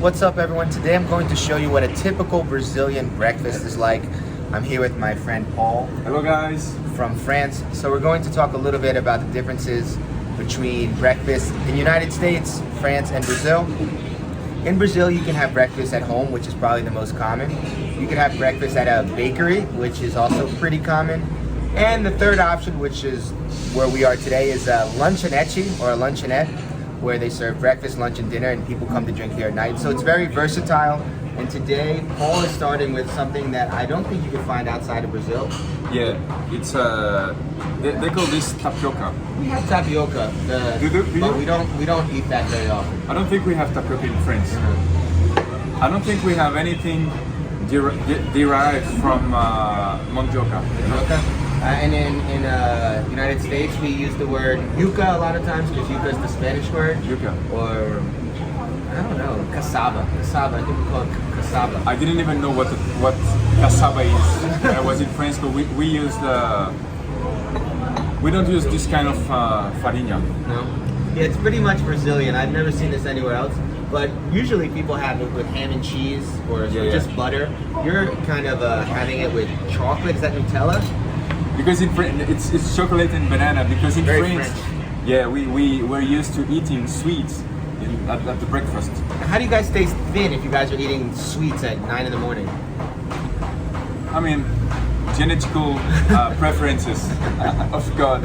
What's up, everyone? Today I'm going to show you what a typical Brazilian breakfast is like. I'm here with my friend Paul. Hello guys. From France. So we're going to talk a little bit about the differences between breakfast in the United States, France, and Brazil. In Brazil, you can have breakfast at home, which is probably the most common. You can have breakfast at a bakery, which is also pretty common. And the third option, which is where we are today, is a luncheonette or a luncheonette, where they serve breakfast, lunch, and dinner, and people come to drink here at night. So it's very versatile. And today, Paul is starting with something that I don't think you can find outside of Brazil. Yeah, it's they call this tapioca. We have tapioca, but we don't eat that very often. I don't think we have tapioca in France. I don't think we have anything derived from mandioca. And in United States, we use the word yuca a lot of times because yuca is the Spanish word. Yuca. Or, I don't know, cassava. Cassava, I think we call it cassava. I didn't even know what cassava is when I was in France, but we use we don't use this kind of farinha. No? Yeah, it's pretty much Brazilian. I've never seen this anywhere else. But usually people have it with ham and cheese or just butter. You're kind of having it with chocolate. Is that Nutella? Because in France, it's chocolate and banana. Because in France, yeah, we're used to eating sweets at the breakfast. How do you guys stay thin if you guys are eating sweets at 9 in the morning? I mean, genetical preferences of God.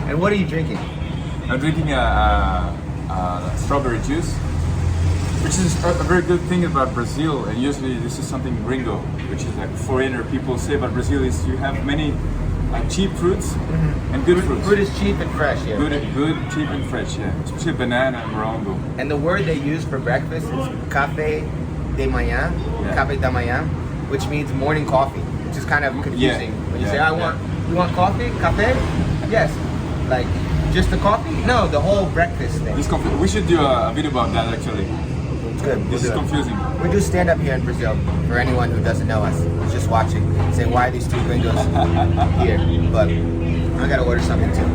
And what are you drinking? I'm drinking a strawberry juice, which is a very good thing about Brazil. And usually this is something gringo, which is like foreigner people say about Brazil is you have many cheap fruits and good fruits. Fruit is cheap and fresh, yeah. Good, cheap and fresh, yeah. Especially banana and morango. And the word they use for breakfast is café de manhã, café da manhã, which means morning coffee, which is kind of confusing. When you say, you want coffee? Café? Yes. Like, just the coffee? No, the whole breakfast thing. We should do a video about that actually. Good. This is confusing. We do stand up here in Brazil for anyone who doesn't know us, who's just watching, saying why are these two gringos here? But I gotta order something too.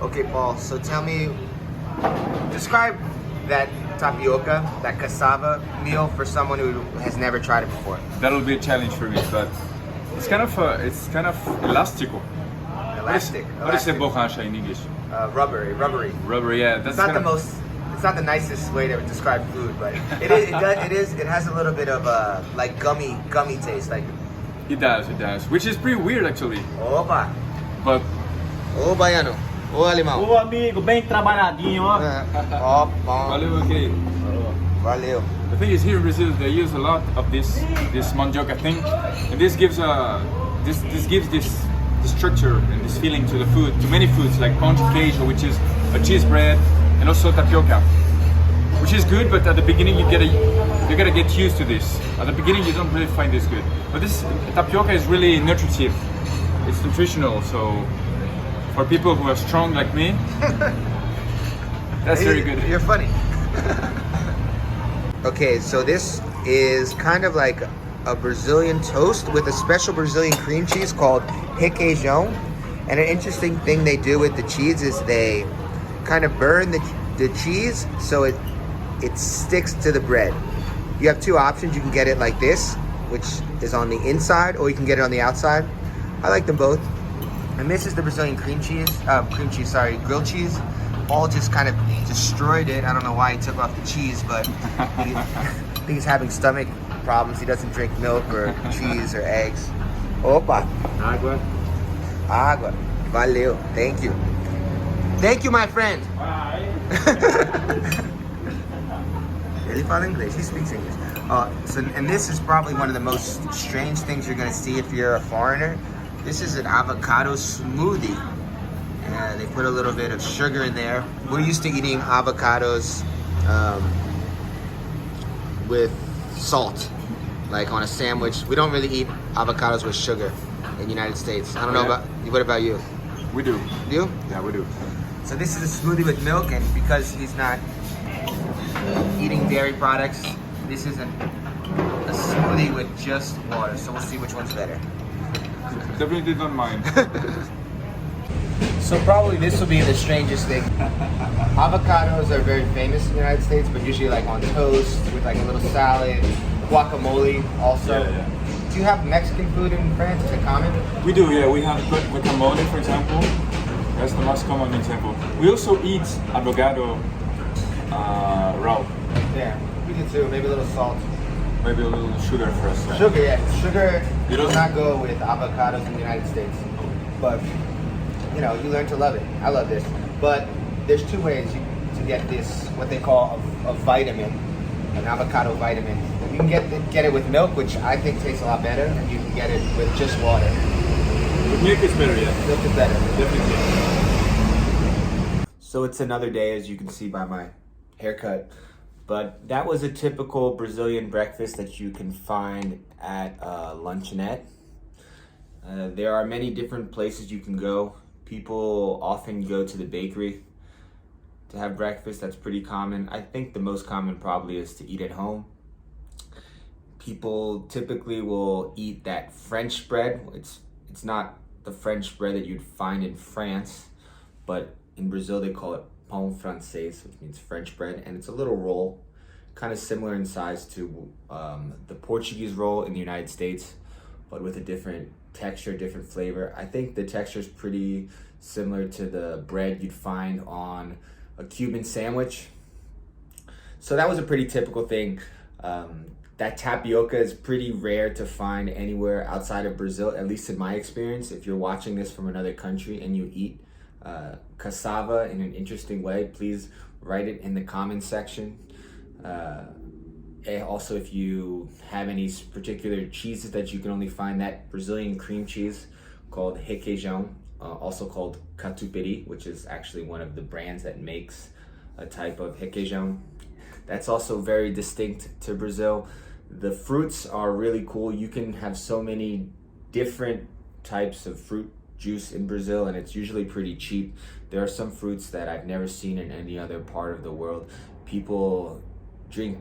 Okay, Paul. So tell me, describe that tapioca, that cassava meal for someone who has never tried it before. That'll be a challenge for me, but it's kind of elastico. Elastic. What is borracha in English? Rubbery. Rubbery, yeah. It's not the nicest way to describe food, but it has a little bit of like gummy taste, like. It does, which is pretty weird actually. Opa. But. Ô baiano, ô alemão. Ô amigo, bem trabalhadinho, ó. Ó, bom. Valeu, okay. Valeu. The thing is, here in Brazil, they use a lot of this mandioca thing, and this gives this structure and this feeling to the food, to many foods like pão de queijo, which is a cheese bread, and also tapioca, which is good. But at the beginning, you gotta get used to this. At the beginning, you don't really find this good. But this tapioca is really nutritive. It's nutritional, so for people who are strong like me, that's very good. You're funny. Okay, so this is kind of like a Brazilian toast with a special Brazilian cream cheese called requeijão. And an interesting thing they do with the cheese is they kind of burn the cheese so it sticks to the bread. You have two options. You can get it like this, which is on the inside, or you can get it on the outside. I like them both. And this is the Brazilian grilled cheese. Paul just kind of destroyed it. I don't know why he took off the cheese, but I think he's having stomach problems. He doesn't drink milk or cheese or eggs. Opa. Água. Valeu. Thank you. Thank you, my friend. Bye. Ele fala inglês. He speaks English. And this is probably one of the most strange things you're going to see if you're a foreigner. This is an avocado smoothie. And they put a little bit of sugar in there. We're used to eating avocados with salt, like on a sandwich. We don't really eat avocados with sugar in the United States. I don't know what about you? We do. You? Yeah, we do. So this is a smoothie with milk, and because he's not eating dairy products, this is a smoothie with just water. So we'll see which one's better. Definitely don't mind. So probably this will be the strangest thing. Avocados are very famous in the United States, but usually like on toast with like a little salad, guacamole also. Yeah. Do you have Mexican food in France? Is it common? We do, yeah. We have guacamole, for example. That's the most common example. We also eat avocado raw. Yeah, we do too. Maybe a little salt. Maybe a little sugar first. Yeah. Sugar, yeah. Sugar You does don't- not go with avocados in the United States. But, you know, you learn to love it. I love this. But there's two ways to get this, what they call a vitamin, an avocado vitamin. You can get it with milk, which I think tastes a lot better, and you can get it with just water. With milk is better, yeah. Milk is better. Definitely. So it's another day, as you can see by my haircut. But that was a typical Brazilian breakfast that you can find at a luncheonette. There are many different places you can go. People often go to the bakery to have breakfast. That's pretty common. I think the most common probably is to eat at home. People typically will eat that French bread. It's not the French bread that you'd find in France, but in Brazil they call it pão francês, which means French bread, and it's a little roll, kind of similar in size to the Portuguese roll in the United States, but with a different texture, different flavor. I think the texture is pretty similar to the bread you'd find on a Cuban sandwich. So that was a pretty typical thing. That tapioca is pretty rare to find anywhere outside of Brazil, at least in my experience. If you're watching this from another country and you eat cassava in an interesting way, please write it in the comments section. And also, if you have any particular cheeses that you can only find, that Brazilian cream cheese called requeijão, also called catupiry, which is actually one of the brands that makes a type of requeijão. That's also very distinct to Brazil. The fruits are really cool. You can have so many different types of fruit juice in Brazil, and it's usually pretty cheap. There are some fruits that I've never seen in any other part of the world. People drink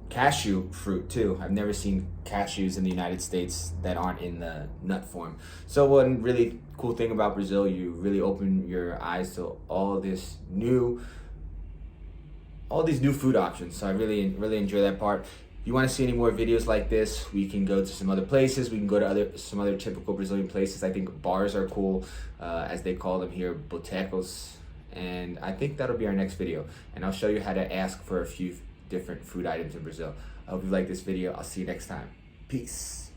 cashew fruit too. I've never seen cashews in the United States that aren't in the nut form. So one really cool thing about Brazil, you really open your eyes to all these new food options. So I really enjoy that part. If you want to see any more videos like this, we can go to some other places. We can go to some other typical Brazilian places. I think bars are cool, as they call them here, botecos. And I think that'll be our next video. And I'll show you how to ask for a few different food items in Brazil. I hope you like this video. I'll see you next time. Peace.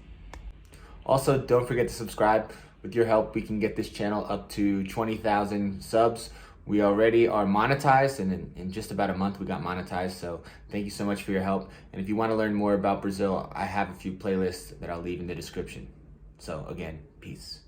Also, don't forget to subscribe. With your help, we can get this channel up to 20,000 subs. We already are monetized, and in just about a month we got monetized. So thank you so much for your help. And if you want to learn more about Brazil, I have a few playlists that I'll leave in the description. So again, peace.